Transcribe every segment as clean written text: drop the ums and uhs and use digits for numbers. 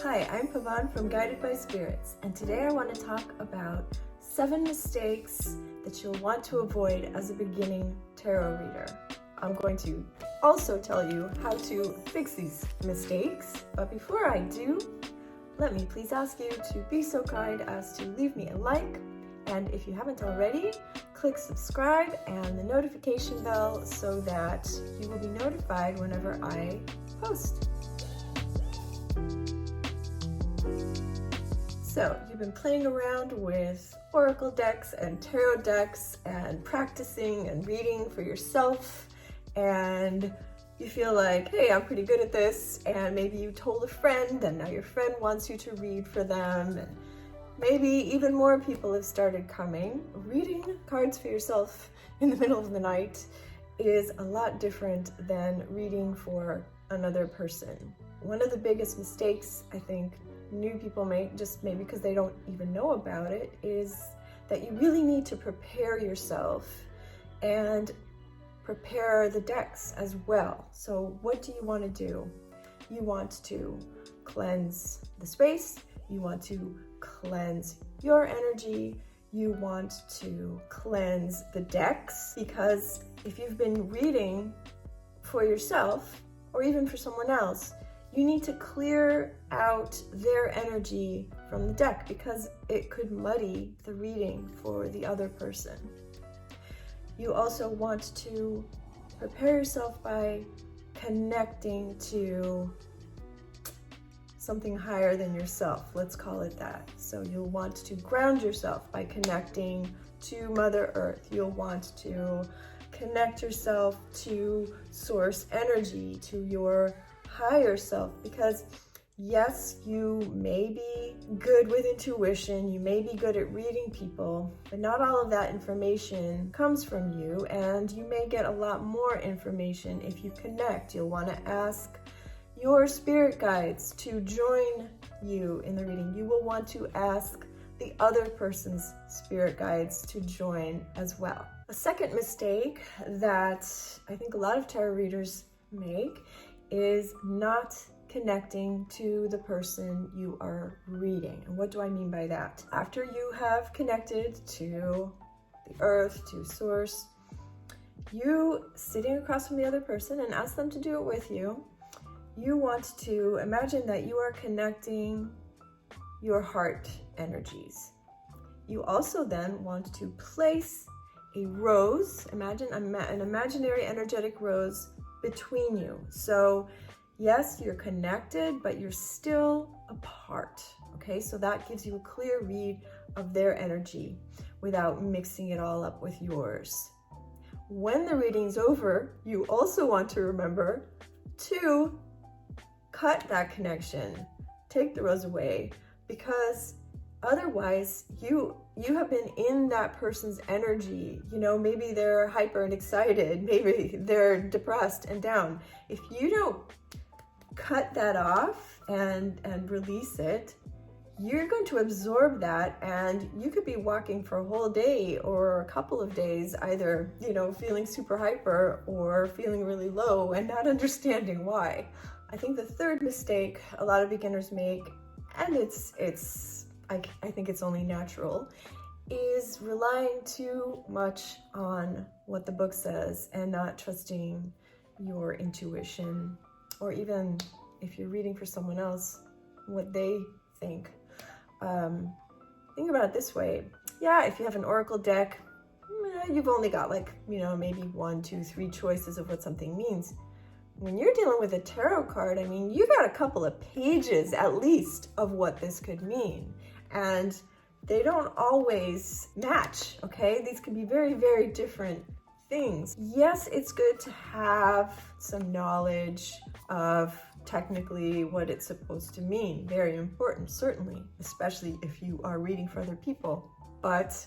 Hi, I'm Pavan from Guided by Spirits, and today I want to talk about 7 mistakes that you'll want to avoid as a beginning tarot reader. I'm going to also tell you how to fix these mistakes, but before I do, let me please ask you to be so kind as to leave me a like, and if you haven't already, click subscribe and the notification bell so that you will be notified whenever I post. So, you've been playing around with oracle decks and tarot decks and practicing and reading for yourself, and you feel like, hey, I'm pretty good at this, and maybe you told a friend and now your friend wants you to read for them, and maybe even more people have started coming. Reading cards for yourself in the middle of the night is a lot different than reading for another person. One of the biggest mistakes I think new people make, just maybe because they don't even know about it, is that you really need to prepare yourself and prepare the decks as well. So what do you want to do? You want to cleanse the space, you want to cleanse your energy, you want to cleanse the decks, because if you've been reading for yourself or even for someone else, you need to clear out their energy from the deck because it could muddy the reading for the other person. You also want to prepare yourself by connecting to something higher than yourself, let's call it that. So you'll want to ground yourself by connecting to Mother Earth. You'll want to connect yourself to source energy, to your higher self, because yes, you may be good with intuition, you may be good at reading people, but not all of that information comes from you, and you may get a lot more information if you connect. You'll want to ask your spirit guides to join you in the reading. You will want to ask the other person's spirit guides to join as well. A second mistake that I think a lot of tarot readers make is not connecting to the person you are reading. And what do I mean by that? After you have connected to the earth, to source, you sitting across from the other person and ask them to do it with you, you want to imagine that you are connecting your heart energies. You also then want to place a rose, imagine an imaginary energetic rose between you. So yes, you're connected, but you're still apart. Okay, so that gives you a clear read of their energy without mixing it all up with yours. When the reading's over, you also want to remember to cut that connection, take the rose away, because otherwise you have been in that person's energy. You know, maybe they're hyper and excited, maybe they're depressed and down. If you don't cut that off and release it, you're going to absorb that, and you could be walking for a whole day or a couple of days, either, you know, feeling super hyper or feeling really low and not understanding why. I think the third mistake a lot of beginners make, and I think it's only natural, is relying too much on what the book says and not trusting your intuition, or even if you're reading for someone else, what they think. Think about it this way. Yeah, if you have an oracle deck, you've only got maybe 1, 2, 3 choices of what something means. When you're dealing with a tarot card, I mean, you got a couple of pages at least of what this could mean. And they don't always match, okay? These can be very, very different things. Yes, it's good to have some knowledge of technically what it's supposed to mean. Very important, certainly, especially if you are reading for other people. But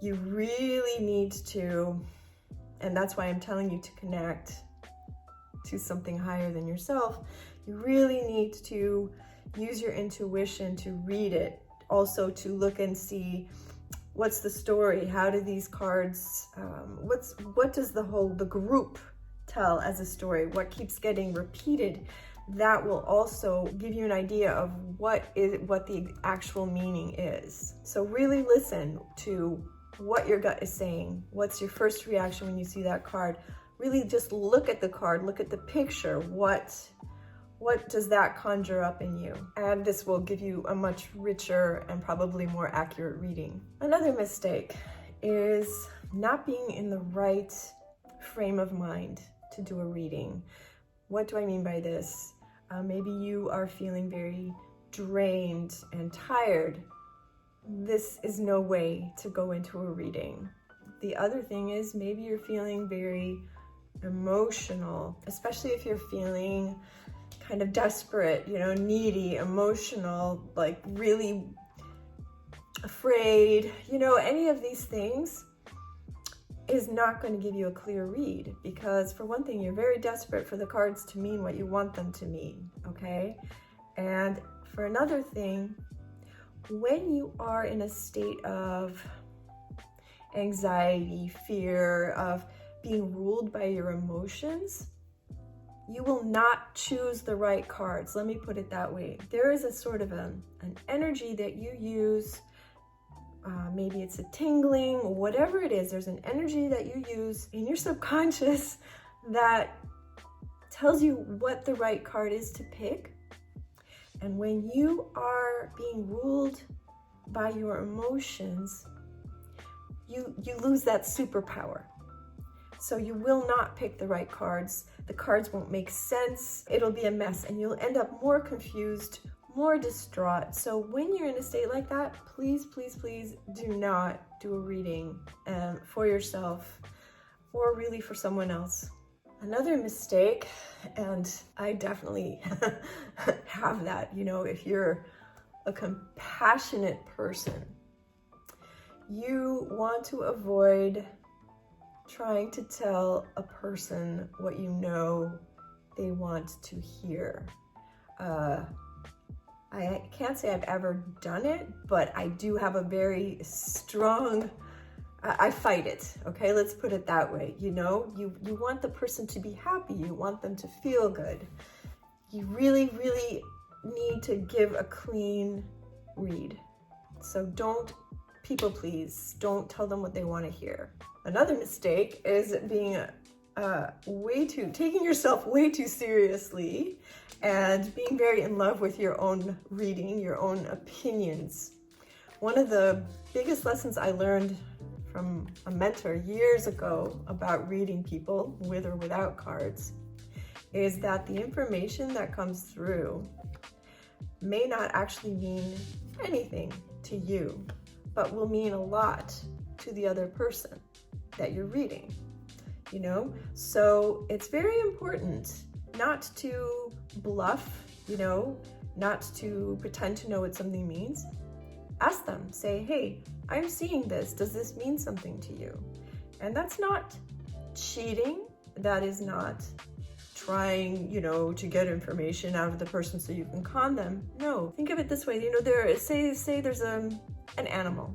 you really need to, and that's why I'm telling you to connect to something higher than yourself. You really need to use your intuition to read it, also to look and see what's the story, how do these cards, what does the group tell as a story, what keeps getting repeated, that will also give you an idea of what the actual meaning is. So really listen to what your gut is saying. What's your first reaction when you see that card? Really just look at the card, look at the picture. What does that conjure up in you? And this will give you a much richer and probably more accurate reading. Another mistake is not being in the right frame of mind to do a reading. What do I mean by this? Maybe you are feeling very drained and tired. This is no way to go into a reading. The other thing is maybe you're feeling very emotional, especially if you're feeling kind of desperate, needy, emotional, like really afraid, any of these things is not going to give you a clear read, because for one thing, you're very desperate for the cards to mean what you want them to mean, okay? And for another thing, when you are in a state of anxiety, fear, of being ruled by your emotions, you will not choose the right cards. Let me put it that way. There is a sort of an energy that you use. Maybe it's a tingling, whatever it is. There's an energy that you use in your subconscious that tells you what the right card is to pick. And when you are being ruled by your emotions, you lose that superpower. So you will not pick the right cards. The cards won't make sense. It'll be a mess and you'll end up more confused, more distraught. So when you're in a state like that, please, please, please do not do a reading for yourself or really for someone else. Another mistake, and I definitely have that, if you're a compassionate person, you want to avoid trying to tell a person what you know they want to hear. I can't say I've ever done it, but I do have a very strong, I fight it, okay? Let's put it that way. You want the person to be happy. You want them to feel good. You really, really need to give a clean read. So don't people please. Don't tell them what they want to hear. Another mistake is being taking yourself way too seriously and being very in love with your own reading, your own opinions. One of the biggest lessons I learned from a mentor years ago about reading people with or without cards is that the information that comes through may not actually mean anything to you, but will mean a lot to the other person that you're reading, So it's very important not to bluff, not to pretend to know what something means. Ask them, say, hey, I'm seeing this. Does this mean something to you? And that's not cheating. That is not trying, to get information out of the person so you can con them. No, think of it this way. Say there's an animal,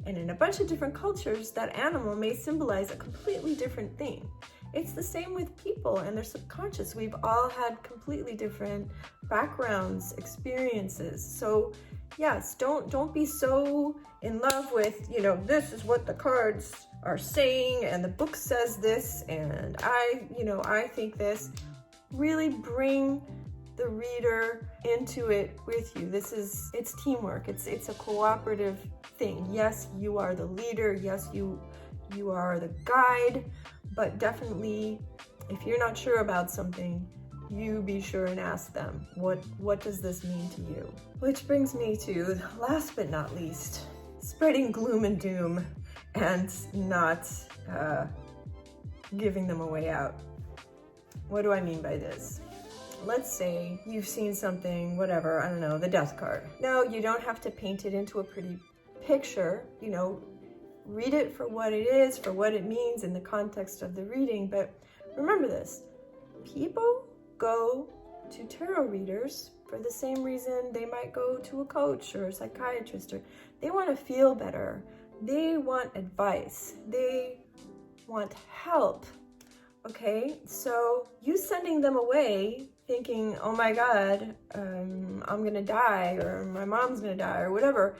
and in a bunch of different cultures, that animal may symbolize a completely different thing. It's the same with people and their subconscious. We've all had completely different backgrounds, experiences. So yes, don't be so in love with, this is what the cards are saying and the book says this and I think this. Really bring the reader into it with you. It's teamwork. It's a cooperative thing. Yes, you are the leader. Yes, you are the guide, but definitely if you're not sure about something, you be sure and ask them, what does this mean to you? Which brings me to, last but not least, spreading gloom and doom and not giving them a way out. What do I mean by this? Let's say you've seen something, whatever, I don't know, the death card. No, you don't have to paint it into a pretty picture, read it for what it is, for what it means in the context of the reading. But remember this, people go to tarot readers for the same reason they might go to a coach or a psychiatrist, or they want to feel better. They want advice. They want help. Okay, so you sending them away thinking, oh my God, I'm gonna die, or my mom's gonna die, or whatever,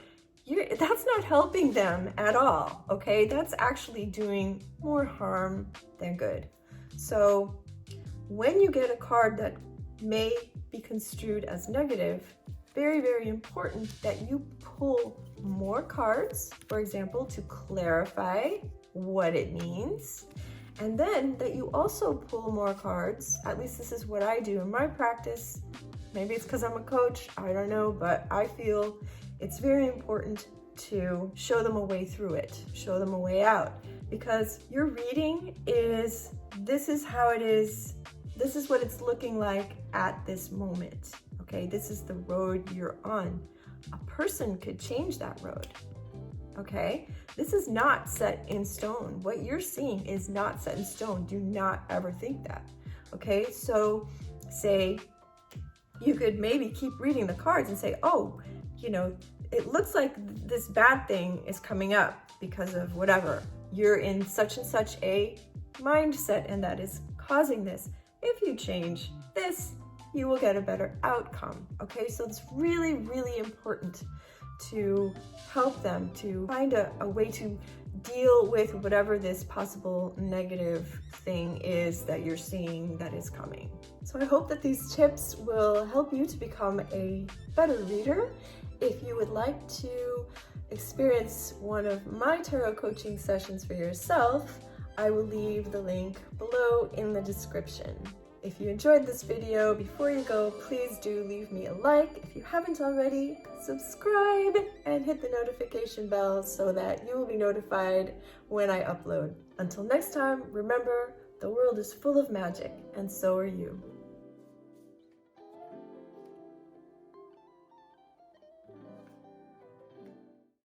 that's not helping them at all, okay? That's actually doing more harm than good. So when you get a card that may be construed as negative, very, very important that you pull more cards, for example, to clarify what it means. And then that you also pull more cards, at least this is what I do in my practice. Maybe it's because I'm a coach, I don't know, but I feel it's very important to show them a way through it, show them a way out. Because your reading is, this is how it is, this is what it's looking like at this moment, okay? This is the road you're on. A person could change that road, okay? This is not set in stone. What you're seeing is not set in stone. Do not ever think that, okay? So say you could maybe keep reading the cards and say, oh, you know, it looks like this bad thing is coming up because of whatever. You're in such and such a mindset and that is causing this. If you change this, you will get a better outcome, okay? So it's really, really important to help them to find a way to deal with whatever this possible negative thing is that you're seeing that is coming. So I hope that these tips will help you to become a better reader. If you would like to experience one of my tarot coaching sessions for yourself, I will leave the link below in the description. If you enjoyed this video, before you go, please do leave me a like. If you haven't already, subscribe and hit the notification bell so that you will be notified when I upload. Until next time, remember, the world is full of magic, and so are you.